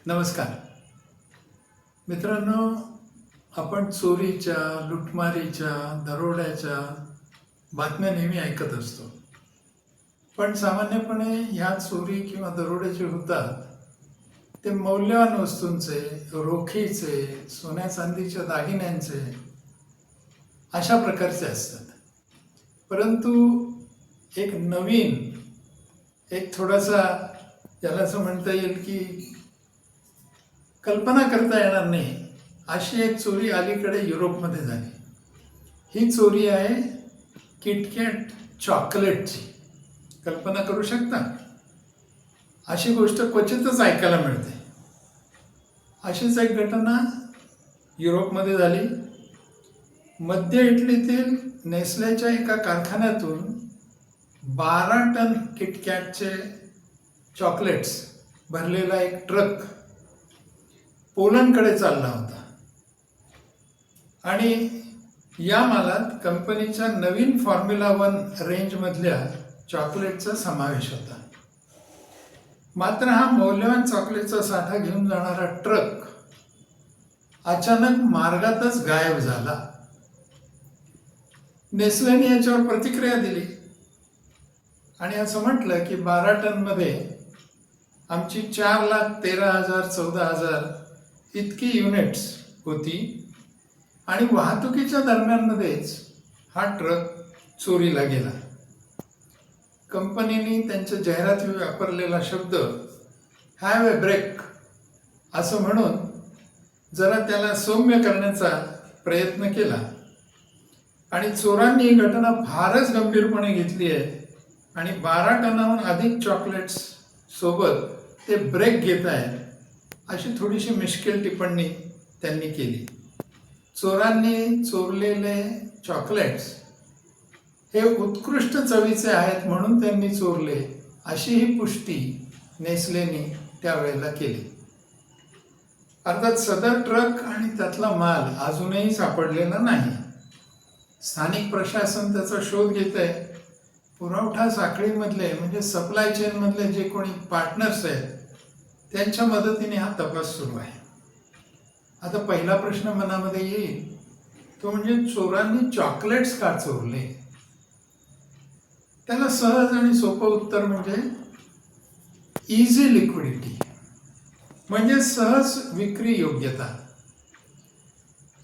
नमस्कार मित्रांनो, आपण चोरीच्या, लुटमारीच्या, दरोड्याच्या बातम्या नेहमी ऐकत असतो. पण सामान्यपणे ह्या चोरी किंवा दरोडे जे होतात ते मौल्यवान वस्तूंचे, रोखीचे, सोन्या चांदीच्या दागिन्यांचे अशा प्रकारचे असतात. परंतु एक नवीन, एक थोडासा याला असं म्हणता येईल की कल्पना करता येणार नाही अशी एक चोरी अलीकडे युरोपमध्ये झाली. ही चोरी आहे किटकॅट चॉकलेटची. कल्पना करू शकता? अशी गोष्ट क्वचितच ऐकायला मिळते. अशीच एक घटना युरोपमध्ये झाली. मध्य इटलीतील नेस्लेच्या एका कारखान्यातून 12 टन किटकॅटचे चॉकलेट्स भरलेला एक ट्रक पोलंडकडे चालला होता आणि या मालात कंपनीच्या नवीन फॉर्म्युला 1 रेंजमधल्या चॉकलेटचा समावेश होता. मात्र हा मौल्यवान चॉकलेटचा साठा घेऊन जाणारा ट्रक अचानक मार्गातच गायब झाला. नेस्लेने याच्यावर प्रतिक्रिया दिली आणि असं म्हटलं की 12 टनमध्ये आमची 4,13,000 14,000 इतकी युनिट्स होती आणि वाहतुकीच्या दरम्यानमध्येच हा ट्रक चोरीला गेला. कंपनीने त्यांच्या जाहिराती वापरलेला शब्द हॅव ए ब्रेक असं म्हणून जरा त्याला सौम्य करण्याचा प्रयत्न केला आणि चोरांनी ही घटना फारच गंभीरपणे घेतली आहे आणि 12 टनाहून अधिक चॉकलेट्स सोबत ते ब्रेक घेत आहेत अशी थोडीशी मिश्किल टिप्पणी त्यांनी केली. चोरांनी चोरलेले चॉकलेट्स हे उत्कृष्ट चवीचे आहेत म्हणून त्यांनी चोरले अशी ही पुष्टी नेस्लेने त्यावेळेला केली. अर्थात सदर ट्रक आणि त्यातला माल अजूनही सापडलेला नाही. स्थानिक प्रशासन त्याचा शोध घेत आहे. पुरवठा साखळीमधले म्हणजे सप्लाय चेनमधले जे कोणी पार्टनर्स आहेत त्यांच्या मदतीने हा तपास सुरू आहे. आता पहिला प्रश्न मनामध्ये येईल तो म्हणजे चोरांनी चॉकलेट्स का चोरले? त्याला सहज आणि सोपं उत्तर म्हणजे इझी लिक्विडिटी, म्हणजे सहज विक्री योग्यता.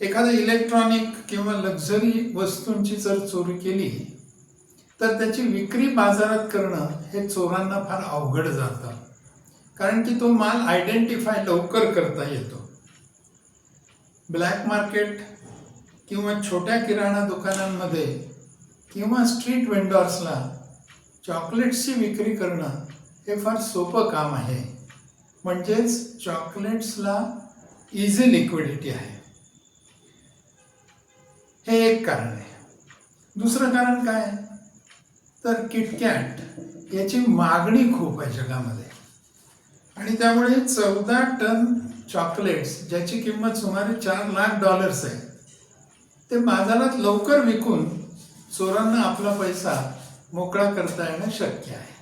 एखाद्या इलेक्ट्रॉनिक किंवा लक्झरी वस्तूंची जर चोरी केली तर त्याची विक्री बाजारात करणं हे चोरांना फार अवघड जातं, कारण की तो माल आयडेंटिफाय लवकर करता येतो. ब्लॅक मार्केट किंवा छोट्या किराणा दुकानांमध्ये किंवा स्ट्रीट वेंडॉर्सला चॉकलेट्सची विक्री करणं हे फार सोपं काम आहे. म्हणजेच चॉकलेट्सला इझी लिक्विडिटी आहे. हे एक कारण आहे. दुसरं कारण काय? तर किटकॅट याची मागणी खूप आहे जगामध्ये आणि त्यामुळे 14 टन चॉकलेट्स ज्याची किंमत सुमारे $4 लाख आहे ते बाजारात लवकर विकून चोरांना आपला पैसा मोकळा करता येणं शक्य आहे.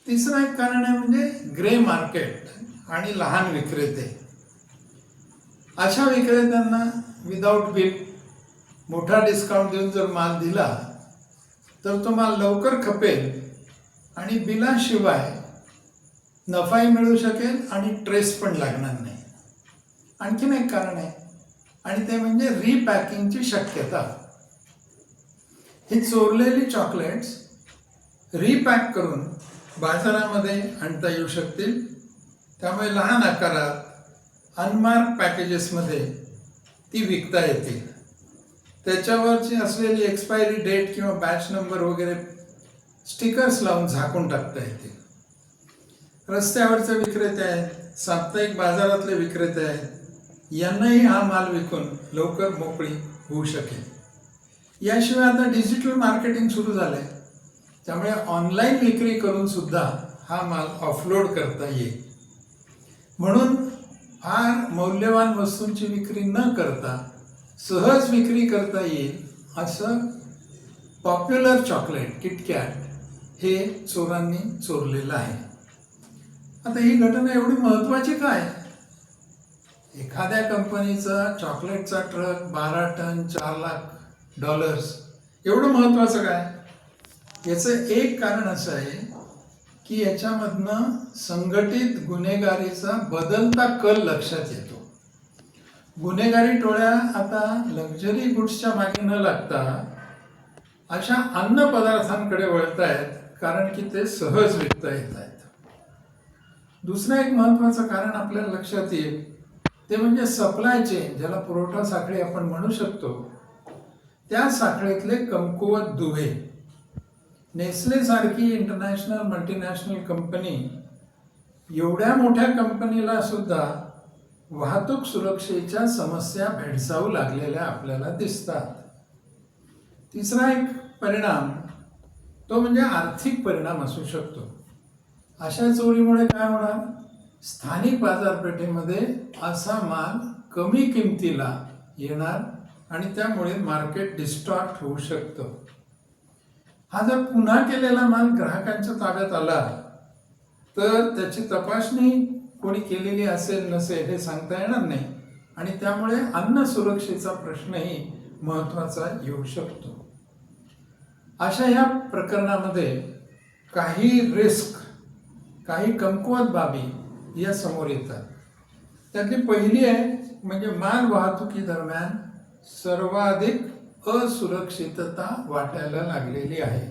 तिसरं एक कारण आहे म्हणजे ग्रे मार्केट आणि लहान विक्रेते. अशा विक्रेत्यांना विदाऊट बिल मोठा डिस्काउंट देऊन जर माल दिला तर तो माल लवकर खपेल आणि बिलाशिवाय नफाही मिळू शकेल आणि ट्रेस पण लागणार नाही. आणखीन एक कारण आहे आणि ते म्हणजे रिपॅकिंगची शक्यता. ही चोरलेली चॉकलेट्स रिपॅक करून बाजारामध्ये आणता येऊ शकतील. त्यामुळे लहान आकारात अनमार्क पॅकेजेसमध्ये ती विकता येतील. त्याच्यावरची असलेली एक्सपायरी डेट किंवा बॅच नंबर वगैरे स्टिकर्स लावून झाकून टाकता येतील. रस्त्यावरचे विक्रेते आहेत, साप्ताहिक बाजारातले विक्रेते आहेत, यांनाही हा माल विकून लवकर मोकळी होऊ शकेल. याशिवाय आता डिजिटल मार्केटिंग सुरू झालंय, त्यामुळे ऑनलाईन विक्री करून सुद्धा हा माल ऑफलोड करता येईल. म्हणून फार मौल्यवान वस्तूंची विक्री न करता सहज विक्री करता येईल असं पॉप्युलर चॉकलेट किटकॅट हे चोरांनी चोरलेलं आहे. आता ही घटना एवढी महत्वाची काय? एखाद्या कंपनीचा चॉकलेटचा ट्रक 12 टन $4 लाख एवढं महत्वाचं काय? याचं एक कारण असं आहे की याच्यामधनं संघटित गुन्हेगारीचा बदलता कल लक्षात येतो. गुन्हेगारी टोळ्या आता लक्झरी गुड्सच्या मागे न लागता अशा अन्न पदार्थांकडे वळत आहेत, कारण की ते सहज विकता येत आहेत. दुसरं एक महत्वाचं कारण आपल्याला लक्षात येईल ते म्हणजे सप्लाय चेन, ज्याला पुरवठा साखळी आपण म्हणू शकतो, त्या साखळीतले कमकुवत दुवे. नेस्ले सारखी इंटरनॅशनल मल्टीनॅशनल कंपनी, एवढ्या मोठ्या कंपनीला सुद्धा वाहतूक सुरक्षेच्या समस्या भेडसावू लागलेल्या आपल्याला दिसतात. तिसरा एक परिणाम तो म्हणजे आर्थिक परिणाम असू शकतो. अशा चोरीमुळे काय होणार? स्थानिक बाजारपेठेमध्ये असा माल कमी किमतीला येणार आणि त्यामुळे मार्केट डिस्टॉर्ट होऊ शकतं. हा जर पुन्हा केलेला माल ग्राहकांच्या ताब्यात आला तर त्याची तपासणी कोणी केलेली असेल नसेल हे सांगता येणार नाही आणि त्यामुळे अन्न सुरक्षेचा प्रश्नही महत्त्वाचा येऊ शकतो. अशा या प्रकरणामध्ये काही रिस्क, काही कमकुवत बाबी या समोर येतात. त्यातली पहिली आहे म्हणजे माल वाहतुकी दरम्यान सर्वाधिक असुरक्षितता वाटायला लागलेली आहे.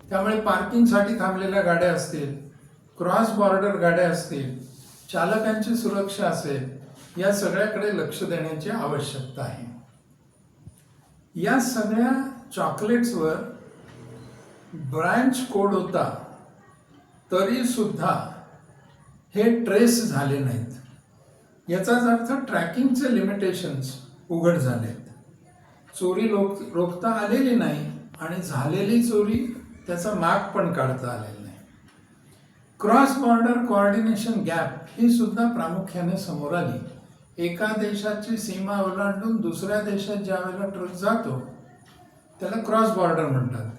त्यामुळे पार्किंगसाठी थांबलेल्या गाड्या असतील, क्रॉस बॉर्डर गाड्या असतील, चालकांची सुरक्षा असेल, या सगळ्याकडे लक्ष देण्याची आवश्यकता आहे. या सगळ्या चॉकलेट्सवर ब्रँच कोड होता तरी सुद्धा हे ट्रेस झाले नाहीत. याचाच अर्थ ट्रॅकिंगचे लिमिटेशन्स उघड झालेत. चोरी रोखता आलेली नाही आणि झालेली चोरी त्याचा माग पण काढता आलेला नाही. क्रॉस बॉर्डर कोऑर्डिनेशन गॅप ही सुद्धा प्रामुख्याने समोर आली. एका देशाची सीमा ओलांडून दुसऱ्या देशात ज्या वेळेला ट्रक जातो त्याला क्रॉस बॉर्डर म्हणतात.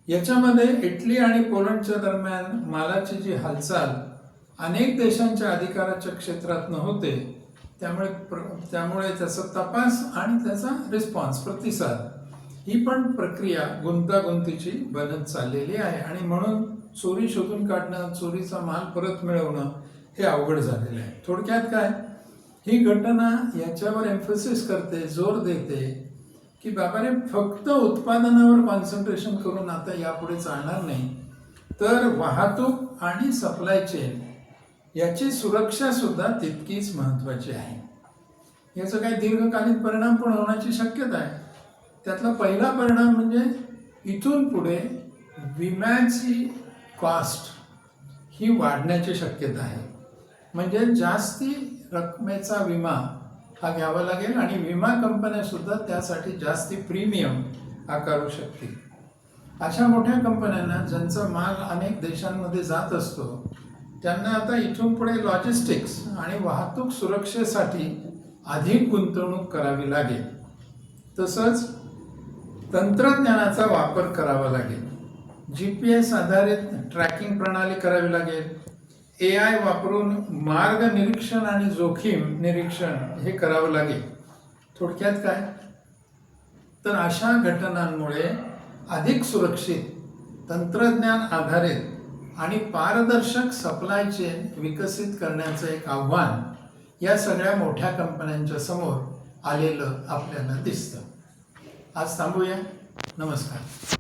याच्यामध्ये इटली आणि पोलंडच्या दरम्यान मालाची जी हालचाल अनेक देशांच्या अधिकाराच्या क्षेत्रात न होते, त्यामुळे त्याचा तपास आणि त्याचा रिस्पॉन्स, प्रतिसाद, ही पण प्रक्रिया गुंतागुंतीची बनत चाललेली आहे आणि म्हणून चोरी शोधून काढणं, चोरीचा माल परत मिळवणं हे अवघड झालेलं आहे. थोडक्यात काय, ही घटना याच्यावर एम्फसिस करते, जोर देते की बाबाने फक्त उत्पादनावर कॉन्सन्ट्रेशन करून आता यापुढे चालणार नाही, तर वाहतूक आणि सप्लाय चेन याची सुरक्षा सुद्धा तितकीच महत्त्वाची आहे. याचा काही दीर्घकालीन परिणाम पण होण्याची शक्यता आहे. त्यातला पहिला परिणाम म्हणजे इथून पुढे विम्याची कॉस्ट ही वाढण्याची शक्यता आहे. म्हणजे जास्ती रकमेचा विमा हा घ्यावा लागेल आणि विमा कंपन्या सुद्धा त्यासाठी जास्ती प्रीमियम आकारू शकतील. अशा मोठ्या कंपन्यांना ज्यांचा माल अनेक देशांमध्ये जात असतो त्यांना आता इथून पुढे लॉजिस्टिक्स आणि वाहतूक सुरक्षेसाठी अधिक गुंतवणूक करावी लागेल. तसंच तंत्रज्ञानाचा वापर करावा लागेल. GPS आधारित ट्रॅकिंग प्रणाली करावी लागेल. AI वापरून मार्ग निरीक्षण आणि जोखीम निरीक्षण हे करावं लागेल. थोडक्यात काय, तर अशा घटनांमुळे अधिक सुरक्षित, तंत्रज्ञान आधारित आणि पारदर्शक सप्लाय चेन विकसित करण्याचं एक आव्हान या सगळ्या मोठ्या कंपन्यांच्या समोर आलेलं आपल्याला दिसतं. आज थांबूया. नमस्कार.